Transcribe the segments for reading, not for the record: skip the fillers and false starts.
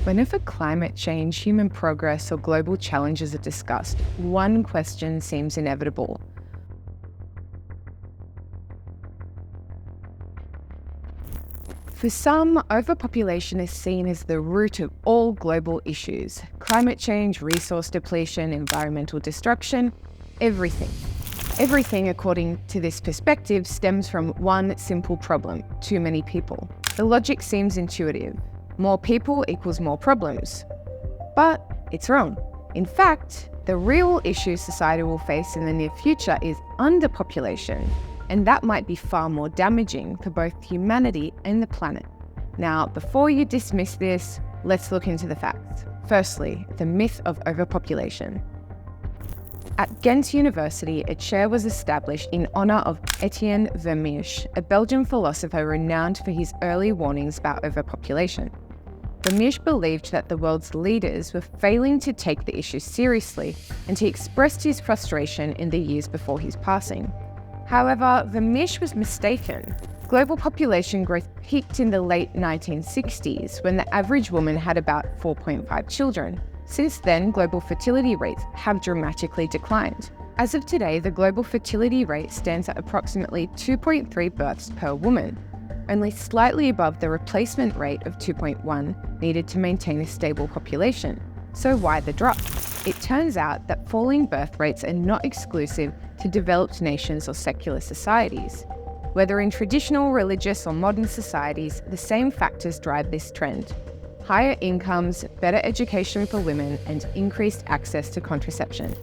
Whenever climate change, human progress, or global challenges are discussed, one question seems inevitable. For some, overpopulation is seen as the root of all global issues. Climate change, resource depletion, environmental destruction, everything. Everything, according to this perspective, stems from one simple problem: too many people. The logic seems intuitive. More people equals more problems. But it's wrong. In fact, the real issue society will face in the near future is underpopulation, and that might be far more damaging for both humanity and the planet. Now, before you dismiss this, let's look into the facts. Firstly, the myth of overpopulation. At Ghent University, a chair was established in honour of Etienne Vermeersch, a Belgian philosopher renowned for his early warnings about overpopulation. Vermeersch believed that the world's leaders were failing to take the issue seriously, and he expressed his frustration in the years before his passing. However, Vermeersch was mistaken. Global population growth peaked in the late 1960s, when the average woman had about 4.5 children. Since then, global fertility rates have dramatically declined. As of today, the global fertility rate stands at approximately 2.3 births per woman, only slightly above the replacement rate of 2.1 needed to maintain a stable population. So why the drop? It turns out that falling birth rates are not exclusive to developed nations or secular societies. Whether in traditional, religious, or modern societies, the same factors drive this trend: higher incomes, better education for women, and increased access to contraception.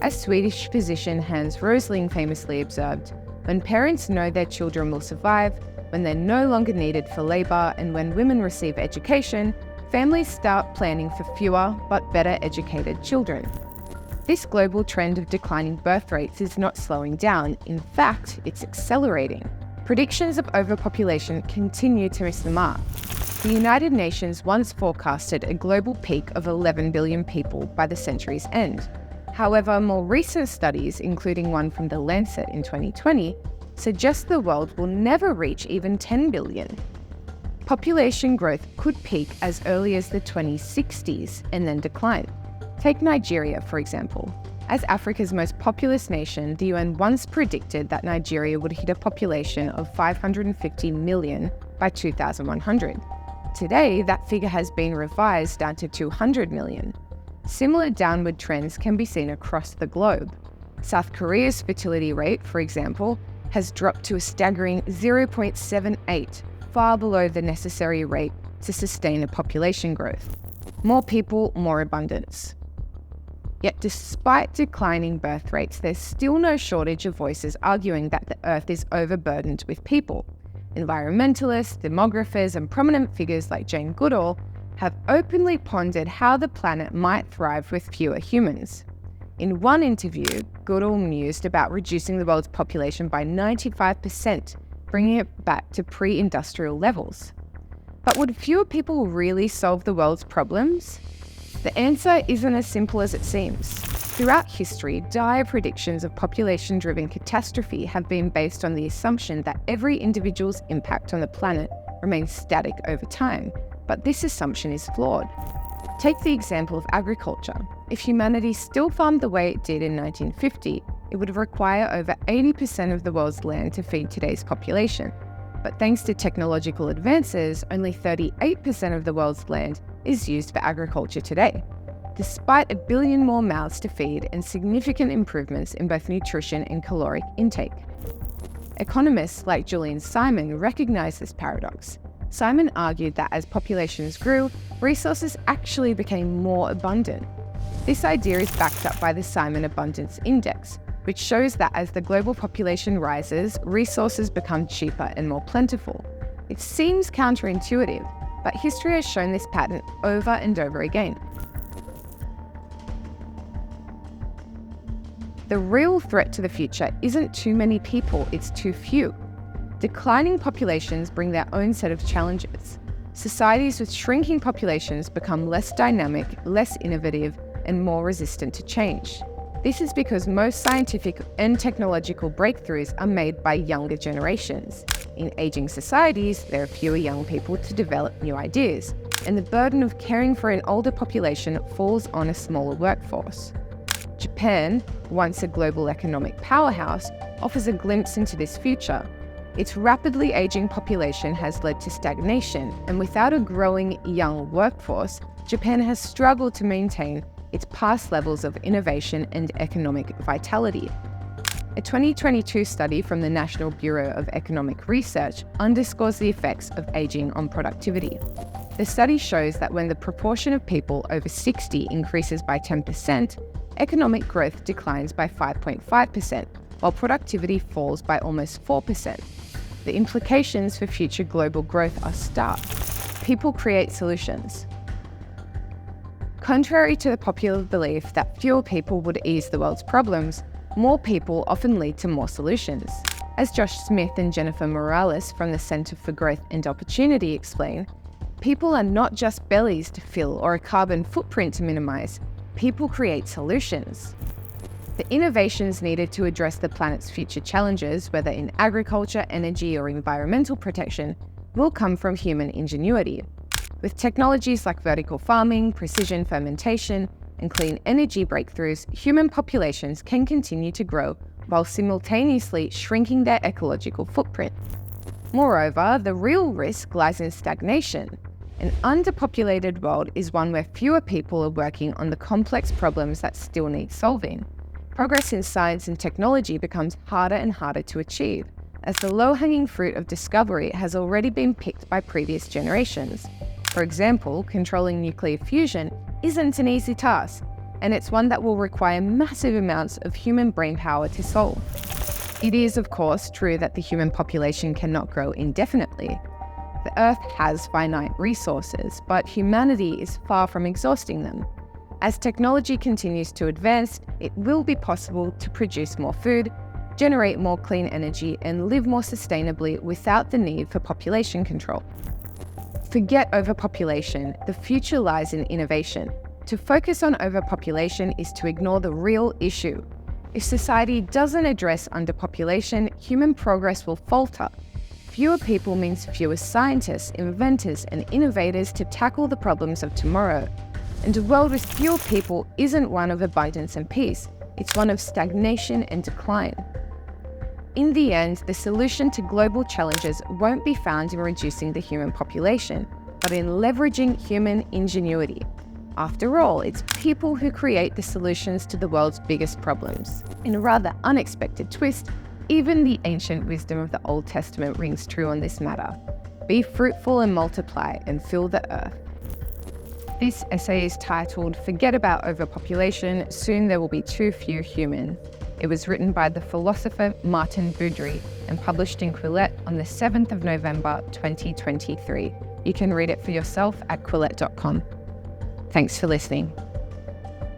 As Swedish physician Hans Rosling famously observed, when parents know their children will survive, when they're no longer needed for labour, and when women receive education, families start planning for fewer but better educated children. This global trend of declining birth rates is not slowing down. In fact, it's accelerating. Predictions of overpopulation continue to miss the mark. The United Nations once forecasted a global peak of 11 billion people by the century's end. However, more recent studies, including one from The Lancet in 2020, suggest the world will never reach even 10 billion. Population growth could peak as early as the 2060s and then decline. Take Nigeria, for example. As Africa's most populous nation, the UN once predicted that Nigeria would hit a population of 550 million by 2100. Today, that figure has been revised down to 200 million. Similar downward trends can be seen across the globe. South Korea's fertility rate, for example, has dropped to a staggering 0.78, far below the necessary rate to sustain a population growth. More people, more abundance. Yet despite declining birth rates, there's still no shortage of voices arguing that the Earth is overburdened with people. Environmentalists, demographers, and prominent figures like Jane Goodall have openly pondered how the planet might thrive with fewer humans. In one interview, Goodall mused about reducing the world's population by 95%, bringing it back to pre-industrial levels. But would fewer people really solve the world's problems? The answer isn't as simple as it seems. Throughout history, dire predictions of population-driven catastrophe have been based on the assumption that every individual's impact on the planet remains static over time, but this assumption is flawed. Take the example of agriculture. If humanity still farmed the way it did in 1950, it would require over 80% of the world's land to feed today's population. But thanks to technological advances, only 38% of the world's land is used for agriculture today, despite 1 billion more mouths to feed and significant improvements in both nutrition and caloric intake. Economists like Julian Simon recognized this paradox. Simon argued that as populations grew, resources actually became more abundant. This idea is backed up by the Simon Abundance Index, which shows that as the global population rises, resources become cheaper and more plentiful. It seems counterintuitive, but history has shown this pattern over and over again. The real threat to the future isn't too many people, it's too few. Declining populations bring their own set of challenges. Societies with shrinking populations become less dynamic, less innovative, and more resistant to change. This is because most scientific and technological breakthroughs are made by younger generations. In aging societies, there are fewer young people to develop new ideas. and the burden of caring for an older population falls on a smaller workforce. Japan, once a global economic powerhouse, offers a glimpse into this future. Its rapidly aging population has led to stagnation, and without a growing young workforce, Japan has struggled to maintain its past levels of innovation and economic vitality. A 2022 study from the National Bureau of Economic Research underscores the effects of aging on productivity. The study shows that when the proportion of people over 60 increases by 10%, economic growth declines by 5.5%, while productivity falls by almost 4%. The implications for future global growth are stark. People create solutions. Contrary to the popular belief that fewer people would ease the world's problems, more people often lead to more solutions. As Josh Smith and Jennifer Morales from the Center for Growth and Opportunity explain, people are not just bellies to fill or a carbon footprint to minimize. People create solutions. The innovations needed to address the planet's future challenges, whether in agriculture, energy, or environmental protection, will come from human ingenuity. With technologies like vertical farming, precision fermentation, and clean energy breakthroughs, human populations can continue to grow while simultaneously shrinking their ecological footprint. Moreover, the real risk lies in stagnation. An underpopulated world is one where fewer people are working on the complex problems that still need solving. Progress in science and technology becomes harder and harder to achieve, as the low-hanging fruit of discovery has already been picked by previous generations. For example, controlling nuclear fusion isn't an easy task, and it's one that will require massive amounts of human brainpower to solve. It is, of course, true that the human population cannot grow indefinitely. The Earth has finite resources, but humanity is far from exhausting them. As technology continues to advance, it will be possible to produce more food, generate more clean energy, and live more sustainably without the need for population control. Forget overpopulation. The future lies in innovation. To focus on overpopulation is to ignore the real issue. If society doesn't address underpopulation, human progress will falter. Fewer people means fewer scientists, inventors, and innovators to tackle the problems of tomorrow. And a world with fewer people isn't one of abundance and peace, it's one of stagnation and decline. In the end, the solution to global challenges won't be found in reducing the human population, but in leveraging human ingenuity. After all, it's people who create the solutions to the world's biggest problems. In a rather unexpected twist, even the ancient wisdom of the Old Testament rings true on this matter. Be fruitful and multiply and fill the earth. This essay is titled "Forget About Overpopulation, Soon There Will Be Too Few Humans." It was written by the philosopher Maarten Boudry and published in Quillette on the 7th of November 2023. You can read it for yourself at quillette.com. Thanks for listening.